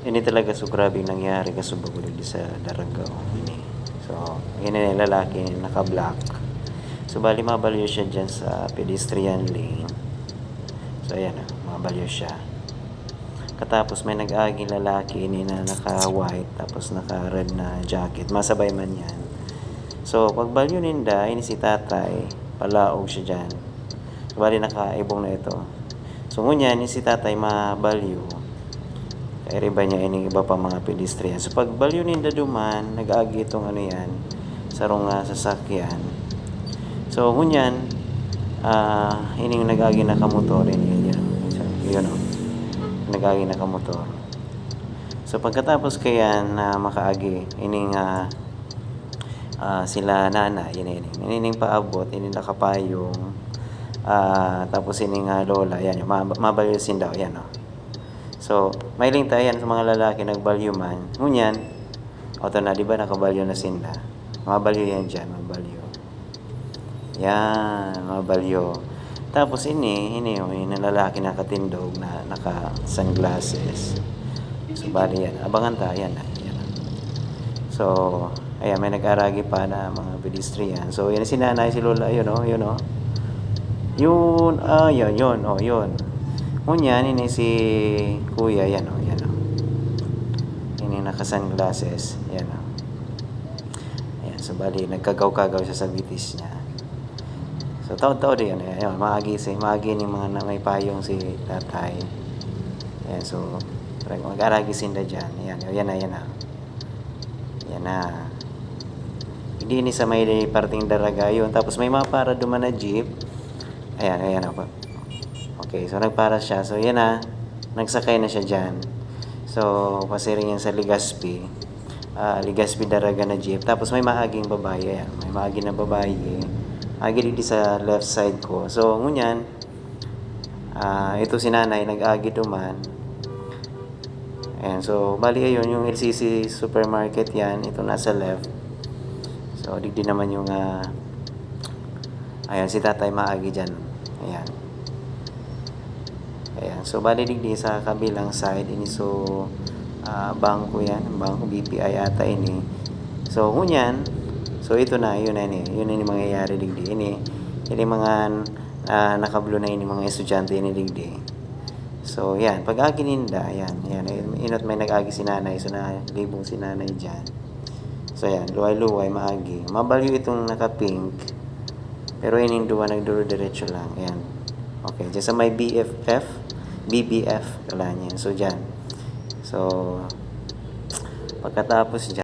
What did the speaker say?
Ini talaga so grabe nangyari kasubag ulit sa Daragao ini. So, ini lalaki naka-black. So, bali mabalyo siya dyan sa pedestrian lane. So, ayan na, mabalyo siya. Katapos may nag-aging lalaki ini na naka-white tapos naka-red na jacket. Masabay man yan. So, pagbalyo ninda, ini si tatay, palaog siya dyan. So, bali naka-ibong na ito. So, ngunyan, ini si tatay mabalyo. Kaya niya ini iba pa mga pedestrian. So, pagbalyo ninda duman, nag-agi itong ano yan, sarong sasakyan. So, ngunyan, ining nag-agi nakamotor, ini yun o. Nag-agi nakamotor. So, pagkatapos kaya na makaagi, ining sila nana, ining paabot, ining nakapayong, tapos ining lola, yan, mabalyosin daw, yan o. So, may link tayo yan sa mga lalaki nagbalyo man. Ngunyan, oto na, di ba nakabalyo na sila? Mabalyo yan dyan, mabalyo. Yan, mabalyo. Tapos ini yung lalaki nakatindog na naka-sunglasses. So, bali yan. Abangan tayo, yan. So, ayan, may nag-aragi pa na mga pedestrian. So, yan si nanay, si lola, yun o, yun o. Yun, yun. Ngunyan, ini si kuya, yan o, yan o. Ini naka-sunglasses, yan o. Ayan, so bali, nagkagaw-kagaw siya sa bitis niya. So, taon-taon din yan, ayan, maagi ni mga na may payong si tatay. Ayan, so, mag-aragi sinda dyan, yan na. Yan na. Hindi ni sa may parting Daraga yun. Tapos may mga para duman na jeep. Ayan o. Okay, so nagpara siya. So, yan na. Nagsakay na siya dyan. So, pasiring yan sa Legazpi. Legazpi Daraga na jeep. Tapos may maaging babae. Ayan. May maaging na babae. Agi dito sa left side ko. So, ngunyan, ito si nanay, nag-agi duman. Ayan. So, bali ayun, yung LCC supermarket yan. Ito nasa left. So, digdi naman yung, ayan, si tatay maagi dyan. Ayan. Ayan, so bali digdi sa kabilang side ini so bangko yan, bangko BPI ata ini. So ngunyan, so ito na yun ini mangyayari digdi ini mga nakablo na ini mga estudyante ini digdi. So yan, pag-agi ninda, yan inot may nag-agi si nanay, so na libong si nanay dyan. So yan, luway-luway maagi. Mabalyo itong naka-pink. Pero ining duwa nagduro-diretso lang. Ayan. Okay, dyan sa may BBF, kala niya. So, dyan. So, pagkatapos dyan,